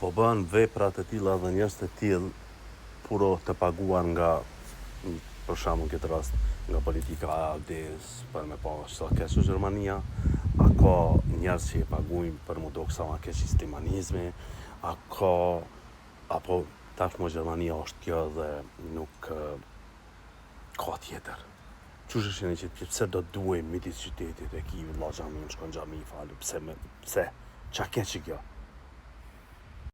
Apo bën vepra të tilla dhe njerëz të tillë puro të paguar nga, për shembull këtë rast, nga politika e AD-s për me pa sa keq Gjermania, a ka njerëz që e paguajnë për mu do sa ma keq istimanizmi, a ka apo tashmë Gjermania është kjo dhe nuk ka tjetër. Qysh është një qytet, pse do duhej midis qytetit e ki vëlla xhami, më shkon xhami falu, pse? Qa keq kjo?